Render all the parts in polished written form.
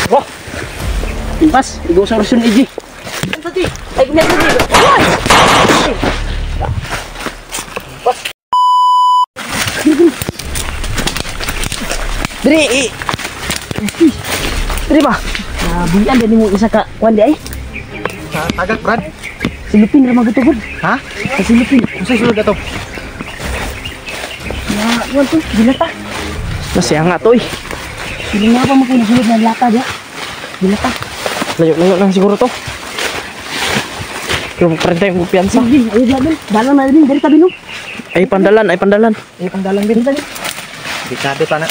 Wah! Impas, igo sa Rusun Iji. Ano tadi? Ay, kunyat tadi. Wah! Pas. Diri, diri ba? Buyan din mo isa ka kuan di ay. Tagak, Brad. Silupin ra magutugod. Ha? Silupin. Usa sulod ato. Ya, kuan to, dilata. Masaya nga to eh. Hindi nga pa makisulod na lata dia. Dilata. Layo-layo lang siguro to. Pero pa rin tayong kumpiyansa. Sige, ayo diyan. Dalan na din dari tabi no. Ay pandalan, ay pandalan. Ay pangdalang din tadi. Dikade pa na.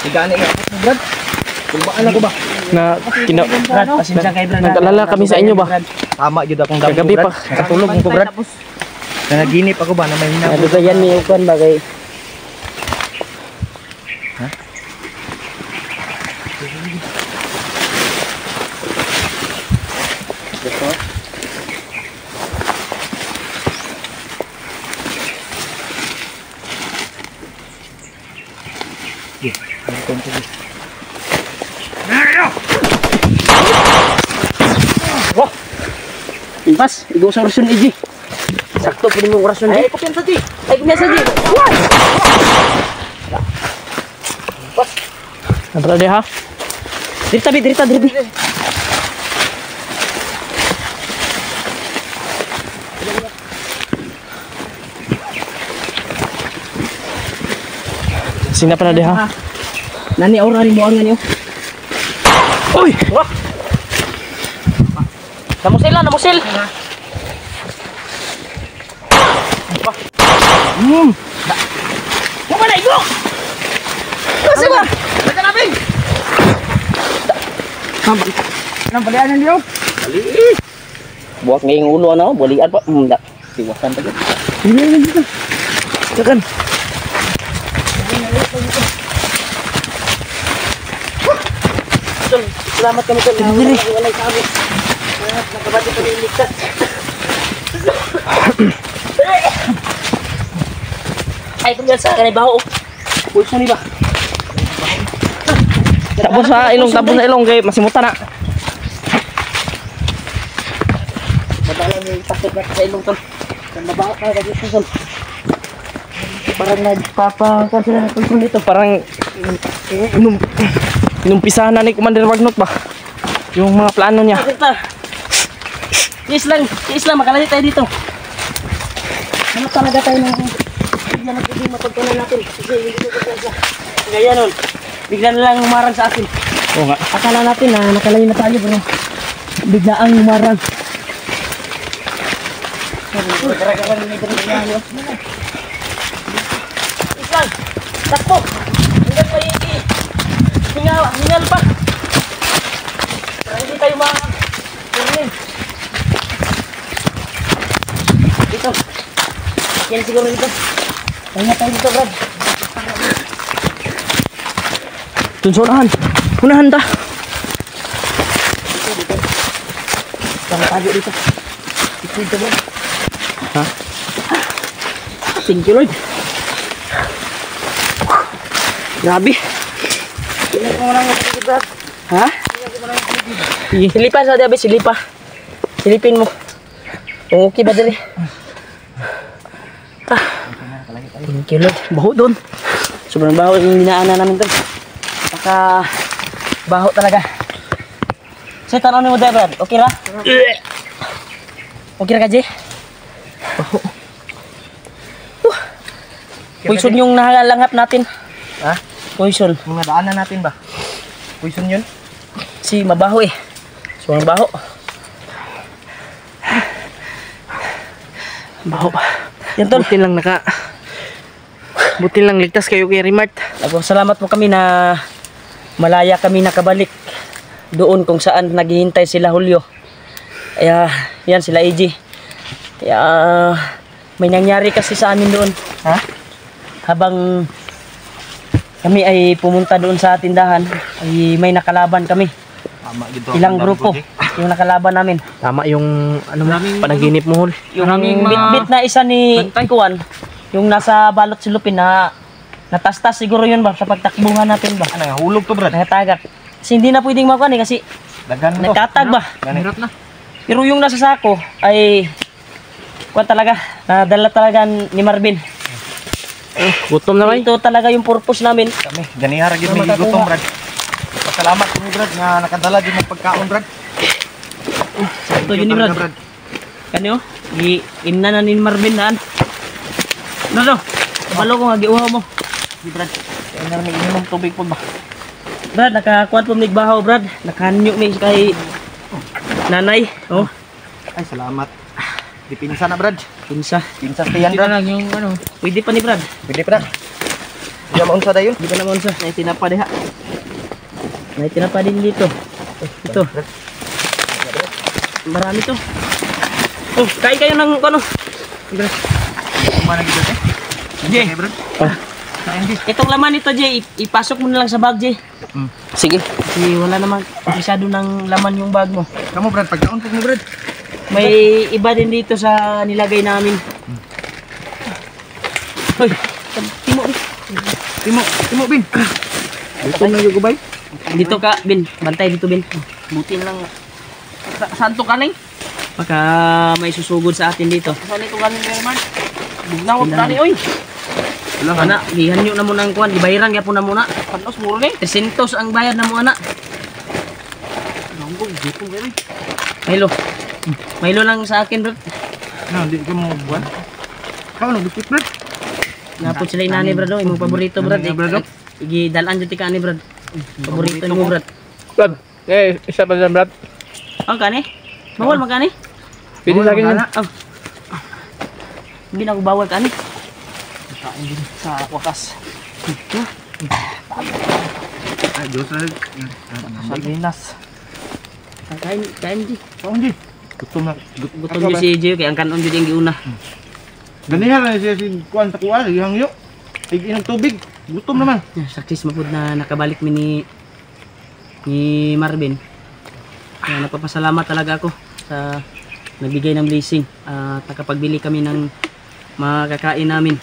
Digani nga, Brad. Kulbaan ako ba? Na Brad, pasensya kay Brad. nag-alala kami sa inyo ba? Tama jud akong damgo, Kagabi pa. Brad. Nakatulog ko, Brad. Nanaginip ako ba na may Ano hinabol. ba yan ni kuan bagay? Wah! Impas, igo sa Rusun Iji. Sakto po mo Rusun Iji. Ay, kupian tadi. Ay, kupian tadi. Wah! Nabra deh ha? Diri tabi. Sina pa na deh ha? Nani aura rin mo ang ganyo. Uy! Wah! Namusil. Kuha na igo! Kasi ba? Baca namin! Anong balian niyo? Bali! Buwak ngayong ulo ano? Balian pa? Tiwasan pa dyan. Hindi dito. Tekan. Selamat kami tol. Diri. Walay sabi. Nakabati pa rin ligtas. Ay, kung sa kanay baho. Pulso ni ba? Tapos sa ilong kay masimutan na. Madala ni takot na sa ilong tol. Kan mabaho ka dito tol. Parang nagpapa sila ng pulso dito. Parang inumpisahan na ni Commander Wagnot ba? Yung mga plano niya. Tiis lang, makalalit tayo dito. Ano talaga tayo ng bigla na pwede mapagtunan natin. Kasi hindi ko kasi gaya nun. Bigla na lang umarang sa akin. Oo nga. Akala natin na nakalayo na tayo bro. Bigla ang umarang. Isang, takpo. Hanggang may hingal pa. Para hindi tayo turnin. Dito. Yan siguro dito. Kaya tayo dito, Brad. Dun unahan ta. Dito. Para tayo dito. Dito, Brad. Ha? Thank you, Lord. Grabe. Tingnan ko lang ako, Brad. Ha? Silipan sa diabe, silipin mo. Okay ba dali? Thank you Lord. Baho doon. Sobrang baho yung dinaanan namin doon. Baka baho talaga. Say, tanong mo dahil Brad. Okay ra? Okay ra ka, Jay? Baho. Poison yung nahalangap natin. Ha? Poison. Yung nadaanan natin ba? Poison yun? Si mabaho eh. Sobrang baho. Baho. Yan tol. Buti lang ligtas kayo kay Remart. Salamat po kami na malaya kami nakabalik doon kung saan naghihintay sila Julio. Kaya yan sila AJ. Kaya may nangyari kasi sa amin doon. Ha? Habang kami ay pumunta doon sa tindahan, ay may nakalaban kami. Tama, Ilang grupo yung nakalaban namin. Tama yung panaginip mo, Hul. Yung bitbit na isa ni Kuan, yung nasa balot silupin na natastas siguro yun ba sa pagtakbuhan natin ba. Ano, hulog to, Brad. Nakatagak. Kasi hindi na pwedeng makuha kasi Dagan mo to. nagkatag ba. Hirap na. Pero yung nasa sako ay kuha talaga, nadala talaga ni Marvin. Gutom na kayo. Ito talaga yung purpose namin. Kami, ganihara gid may gutom, Brad. Pasalamat kami, Brad, nga nakadala din ng pagkaon, Brad. Ito yun ni Brad. Kanyo, imna na ni Marvin na. No. Kabalo ko nga giuhaw mo. Di Brad. Kaya na may inom tubig po ba? Brad, nakakuha po nigbahaw, Brad. Nakahanyo mi kay nanay. Oh, Ay, salamat. Dipinsa na, Brad. pinsa. Pinsa tiyan, Brad. yung ano. Pwede pa ni Brad. Pwede pa na. Diyan maunsa dayon. Di pa naman sa. May tinapa diha. May tinapa din dito. Ito. Marami to. Oh, kain kayo ng ano. Brad. Kumana gid eh. Jay. Okay, Brad. Kain di. Itong laman nito, Jay, ipasok mo na lang sa bag, Jay. Sige. Kasi wala namang masyado ng laman yung bag mo. Kamu, Brad, pagkaon po mo, Brad. May iba din dito sa nilagay namin. Hoy, timo. Timo, Bin. Dito na yung gubay. Dito ka, Bin. Bantay dito, Bin. Buti na lang. Saan to kaning? Baka may susugod sa atin dito. Saan ito kaning ni Mark? Bigla ko Wala. tani oy. Wala Ana, gihanyo na mo ng kuan, gibayaran gyapon na muna. Panos muro ni. 300 ang bayad na mo ana. Nanggo dito gari. Milo. Milo lang sa akin, bro. Na, di ka mo buwan. Kaon ng biskit, Brad. Napot sila inani, bro. Imong paborito, bro. Nani, bro? Igidalan jud ti ka ani, bro. Paborito mo, bro. Brad. Isa pa dyan, Brad. Ang kani? Bawal magkani? Pwede sa akin yan. Oh. Hindi na ako bawal kani. Kain din sa wakas. Ay, Diyos na. Sardinas. Kain di. Kaon di. Gutom na. Gutom di si Jay kay ang kanon jud yung giuna. Ganihan na siya si Kuan Takuan, ihangyo. Iginom tubig. Gutom naman. Saktis mapud na nakabalik mi ni Marvin. Kaya napapasalamat talaga ako sa nagbigay ng blessing at nakapagbili kami ng makakain namin.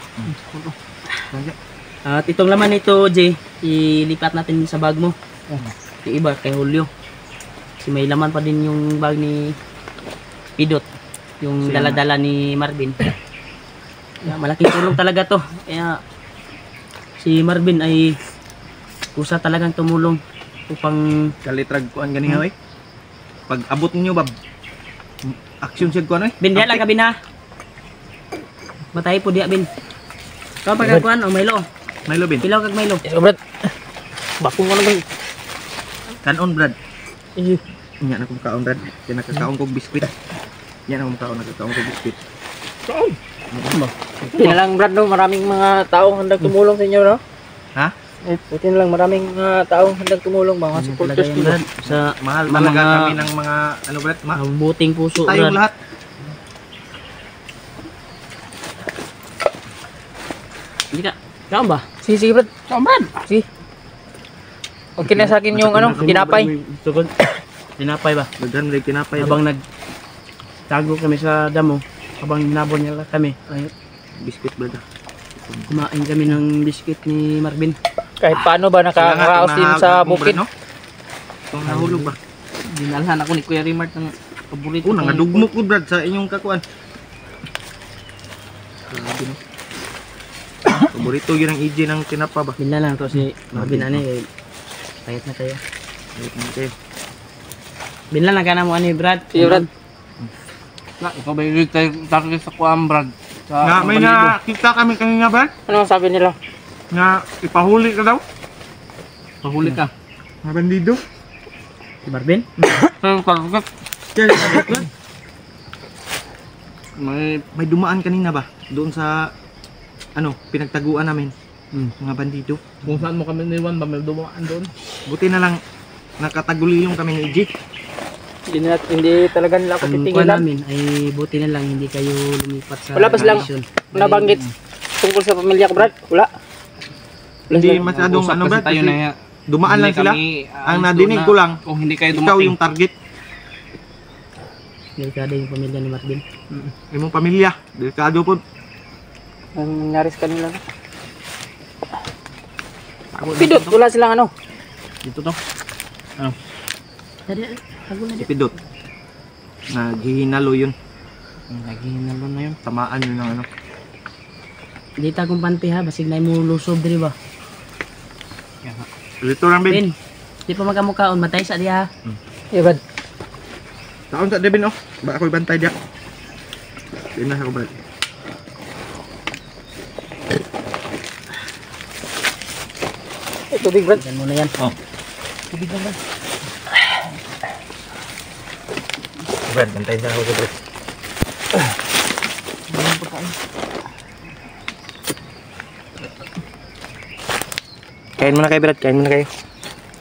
At itong laman nito, Jay, ilipat natin sa bag mo. Yung iba kay Julio. Kasi may laman pa din yung bag ni Pidot, yung dala-dala ni Marvin. Kaya malaking tulong talaga to. Kaya si Marvin ay kusa talagang tumulong upang Kalitrag Kuan ganiha, oy. Pag abot ninyo, Bab. Action siya Kuan, oy. Bin, diya lang ka, Bin, ha? Matay po diya, Bin. Ikaw pagkakuan, o Milo. Milo, Bin. Pilaw kag Milo. Brad. Bakong ko na ba? Kanon, Brad. Nya na kong kaon, Brad. Kaya nakakaon kong biskwit. Nya na kong kaon, nakakaon kong biskwit. Kaon. Buti na lang, Brad, no? Maraming mga taong handang tumulong sa inyo, no? Ha? Buti na lang, maraming mga taong handang tumulong, mga supporters Talaga yun, nyo. Brad. Sa Mahal mga- talaga kami ng mga, ano, Brad? buting puso, Tayong Brad. lahat. Hindi ka. Ikaw ba? Sige, Brad. Kaon, Brad. Sige. Okay na sa akin yung, ano, tinapay. Tugod. Tinapay ba? Daghan rin kinapay. Habang nagtago kami sa damo, habang hinabol niya kami, ay Biskwit, Brad. kumain kami ng biscuit ni Marvin. Kahit paano ba nakakaraos din sa bukid? no? Itong nahulog ba? Dinalhan ako ni Kuya Rimart ng paborito. Oh, nangadugmok ko, Brad, sa inyong kakuan. Grabe, no? Paborito yun ang EJ ng tinapa ba? Dinalhan to si Marvin ani kay payat na kayo. Ayot na kayo. Binlan ka na mo ani Brad. Sige, Brad. Na, ikaw ba yung target sa kuam, Brad? Nga, may nakita kami kanina, Brad. Ano ang sabi nila? Nga, ipahuli ka daw. Pahuli ka. Mga bandido. Si Marvin? Pero target, Kaya, Brad, may may dumaan kanina ba? Doon sa, ano, pinagtaguan namin. Mga bandido. kung saan mo kami niwan ba, may dumaan doon. Buti na lang, nakatagulilong kami ni EJ. Hindi talaga nila ako Ang kuha titigilan. namin ay buti na lang hindi kayo lumipat sa Wala pa silang station. nabanggit tungkol sa pamilya ko, Brad. Wala. Hindi masyadong, Usap ano, kasi Brad, tayo kasi na dumaan lang hindi sila. kami, Ang gusto nadinig na ko lang, kung hindi kayo ikaw dumating. yung target. Delikado yung pamilya ni Marvin. Imong pamilya. Delikado po. Ang nangyari sa kanila. Pidot, wala silang ano. Dito to. Ano? Dari, ako na Si Pidot. Naghihinalo yun. Naghihinalo na yun. Tamaan yun ng ano. Di ta kung panty ha, basig na mo lusob diri ba? Yan ha. Dito lang, Ben. Ben, di pa magamukaon, matay sa diha. Yeah, Brad. Taon sa Devin, oh. Ba ako'y bantay diya. Yun na ako, Brad. Tubig, Brad. Yan mo na yan. Oh. Tubig lang, Brad. Brad, bantay sa ako, Brad. Kain muna kayo, Brad. Kain muna kayo.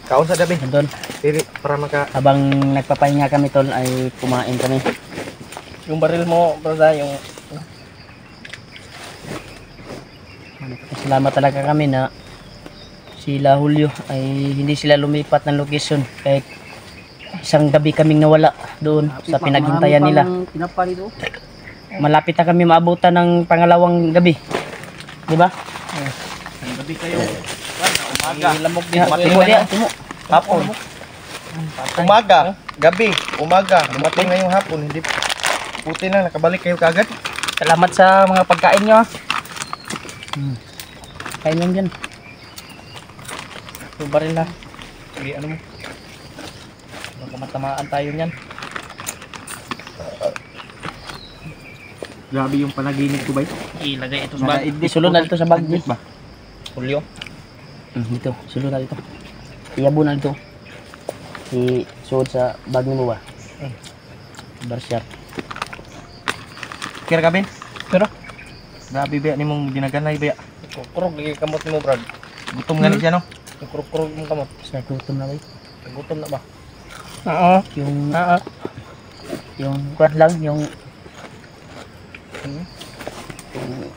Kaon sa Devin. Nandun, Pili, para maka... habang nagpapahinga kami tol ay kumain kami. Yung baril mo, brad, yung... Salamat talaga kami na sila Julio ay hindi sila lumipat ng location kahit isang gabi kaming nawala doon sa pinaghintayan nila. Malapit na kami maabutan ng pangalawang gabi. Di ba? Gabi kayo. Umaga. Lamok din. Timo dia, timo. Hapon. Umaga, gabi, umaga. Dumating na yung hapon. Hindi puti na, nakabalik kayo kagad. Salamat sa mga pagkain nyo. Kain yan dyan. Yung baril na. Sige, ano mo? Baka matamaan tayo niyan. Grabe yung panaginip ko ba? Ilagay ito sa Naka- bag. Isulod na dito sa bag niya. ba? Julio. Dito, sulod na dito. Iyabo na dito. Isuod sa bag mo ba? Barsyap. Kira ka, Ben? Pero, Grabe ba, ni mong ginaganay ba? kurog lagi kamot mo, Brad. Gutom nga siya, no? Yung kurog mo kamot. Sa gutom na ba? Gutom na ba? Oo. Yung kuwan lang, yung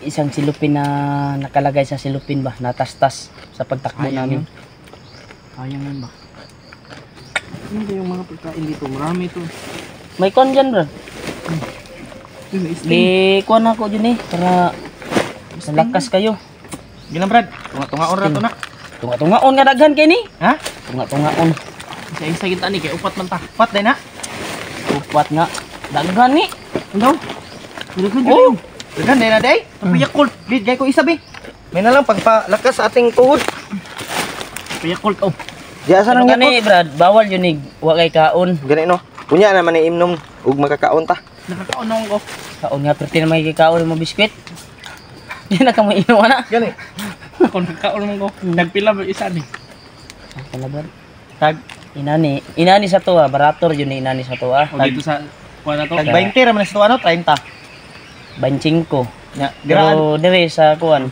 isang silupin na nakalagay sa silupin ba, natastas sa pagtakbo namin. Sayang yan ba? Ano ba yung mga pagkain dito? Marami ito. May kuwan dyan bro. Di kuwan ako dyan para malakas kayo. Gila, Brad. Tunga-tungaon ra to na. Tunga-tungaon nga daghan kay ni. Ha? Tunga-tungaon. Isa-isa kita ni, kaya upat man ta. Pat din na. Upat nga. Daghan ni. Ano? Oh! Dagan din na, day. Ang Yakult. Bid, gay ko isa, be. May na lang pagpalakas sa ating tuhod. Kaya cold, oh. Diya sa Ano nang gani Yakult. Brad, bawal yun wa kay kaon. Gani, no? Kunya naman ni imnom. Ug makakaon ta. Nakakaunong ko. Kaon nga perti na may kaon mo biskwit. Di na ka mo inuwa na. Gani. Ako nakakaunong ko. Nagpila ba isa ni? Ano ba? Tag inani sa tuwa, barator yun ni inani sa tuwa. O dito sa kuha na to. Tag 20 ra man sa ano, 30. 25. Nya, diraan. Pero dire sa kuan,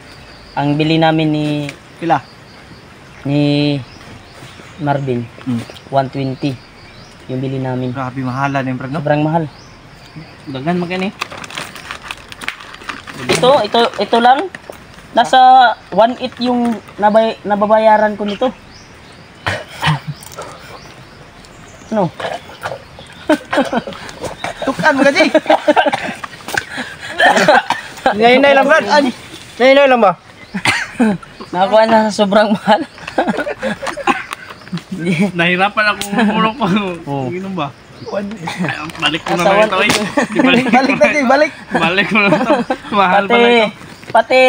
ang bili namin Pila? ni Marvin, 120 yung bili namin. Grabe mahala ni Brad, no? Sobrang mahal. Dagan magani. Ito lang. Nasa 1.8 yung nababayaran ko nito. Ano? Tukan mo kasi. Ngayon na lang, Brad. Ngayon na lang ba? Nakakuha na sa sobrang mahal. Nahirapan ako kumulong pa. Oh. Ginom ba? Balik ko na Nasa lang ito eh. Balik na, Jay, balik. Balik ko na ito. Mahal pala ito. Pati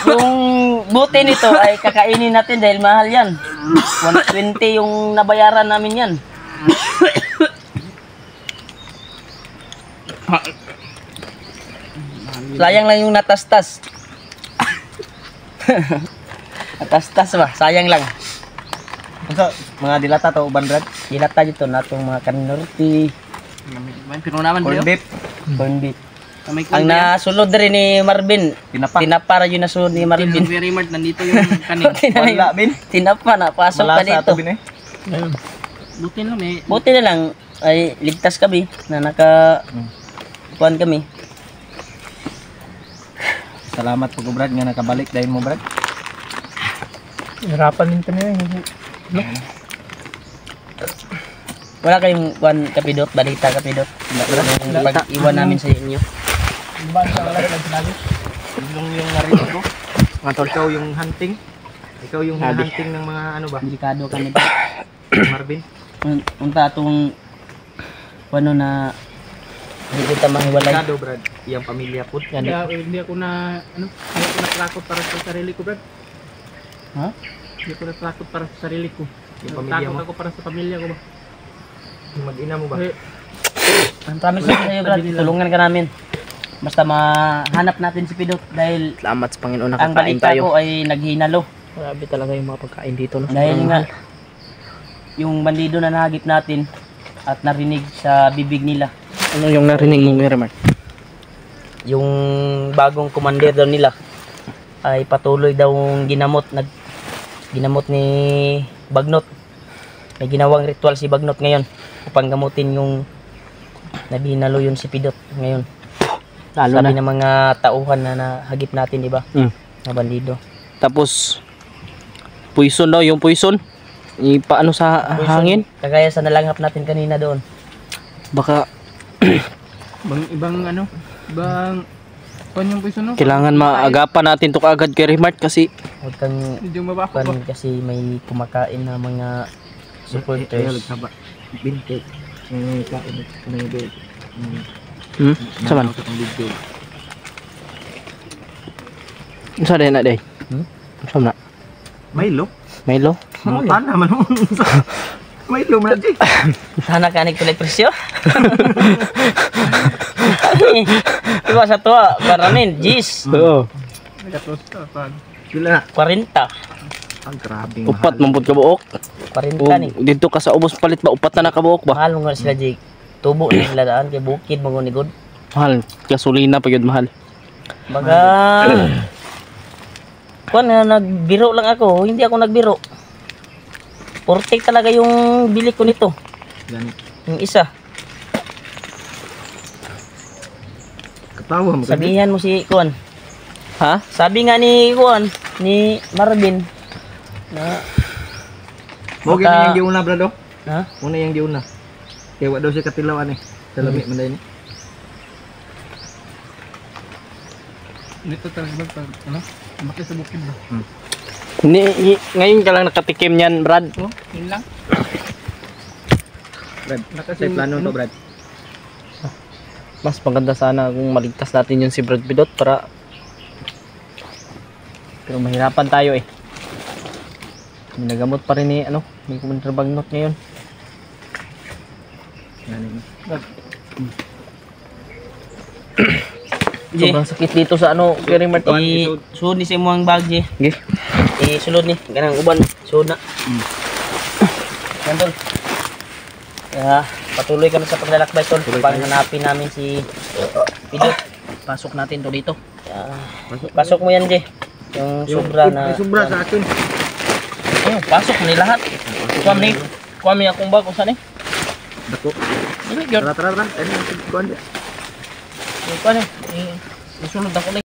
yung buti nito ay kakainin natin dahil mahal yan. 120 yung nabayaran namin yan. Sayang lang yung natastas. Natastas ba? Sayang lang. Unsa mga dilata to uban, Brad? Dilata dito natong mga kanorti, Pero naman Corn tayo. beef, corn beef. May Ang nasulod rin ni Marvin, tinapa. tinapa rin yung nasunod ni Marvin. Very mart. Nandito yung kanin. Wala, bin. Tinapa na, pasok pa Malasa dito. to, bin eh. Buti lang eh. Buti na lang, ay ligtas kami na kuhan kami. Salamat po, Brad, nga nakabalik dahil mo, Brad. Hirapan din tayo eh. Wala kayong kuhan kapidot, balita kapidot. Yung pag-iwan namin sa inyo. Yung narinig ko. Mga tol. Ikaw yung hunting. Ikaw yung Sabi. hunting ng mga ano ba? Delikado kami ba? Marvin. Unta atong ano na hindi kita mahiwalay. Delikado, Brad. Iyang pamilya po. Kaya hindi ako natakot para sa sarili ko, Brad. Ha? Hindi ako natakot para sa sarili ko. Yung pamilya mo. Takot ako para sa pamilya ko ba? Yung mag-ina mo ba? Eh, Ang promise ko sa'yo, Brad, tulungan ka namin. Basta mahanap natin si Pidot dahil salamat sa Panginoon ang nakakain balita tayo. ko ay naghinalo. Grabe talaga yung mga pagkain dito. No? Dahil nga, yung bandido na nahagip natin at narinig sa bibig nila. Ano yung narinig mo, Mark? Yung bagong commander daw nila ay patuloy daw ginamot ni Bagnot. May ginawang ritual si Bagnot ngayon upang gamutin yung nabinalo yun si Pidot ngayon. Lalo Sabi na. ng mga tauhan na nahagip natin, di ba? Na bandido. Tapos, poison daw, yung poison. Ipaano sa hangin. Kagaya sa nalanghap natin kanina doon. Baka Ibang kanyang piso no? kailangan maagapan natin to kaagad kay Remart kasi Huwag kang Medyo mabako ba? kasi may kumakain na mga supporters. Haba. Bintik. Yung kain. Yung bed. saman. Unsa din na day? Unsa na? Milo? Milo? Mutan naman mo. Milo man di. Sana ka nagtuloy presyo. Diba sa tuwa, baranin, Gis. Oo. Nagatos ka pa. Sila na. 40. Ang grabe. Upat mampud ka buok. 40 ni. Dito ka sa ubos palit ba upat na nakabuok ba? Mahal mo nga sila, Jake. Tubo na sila daan kay bukid mo ni God. Mahal. Gasolina pa yun mahal. Baga kuan na nagbiro lang ako, hindi ako nagbiro. 40 talaga yung bili ko nito. Ganit. Yung isa. Katawa mo. Sabihan mo si Kuan. Ha? Sabi nga ni Kuan, ni Marvin na Mo gani yung giuna brado. ha? Una yung giuna. Kaya wa daw siya katilawan eh. Salami man dahil. Dito talaga ba? Ano? Bakit sa bukid ba? Ngayon ka lang nakatikim niyan, Brad. Oh, yun lang. Brad. Sa plano to Brad. Mas maganda sana kung maligtas natin yung si Brad Pidot para pero mahirapan tayo eh. May nagamot pa rin ni may Commander Bagnot ngayon. Ganit. Sobrang sakit dito sa kay Remart. Sulod ni sa imong bag, Ji. Okay. Sulod ni ganang uban. Sulod na. Yan, Tol. Kaya patuloy kami sa paglalakbay, Tol. Upang hanapin namin si Pidot. Pasok natin to dito. Pasok mo yan, Ji. Yung sobra na. May sobra sa akin. Pasok ni lahat. Kuha mi akong bag usan eh. Dako. Dili gyud. Tara. Ano yung kuan dia? Kuha ni. Isunod ako na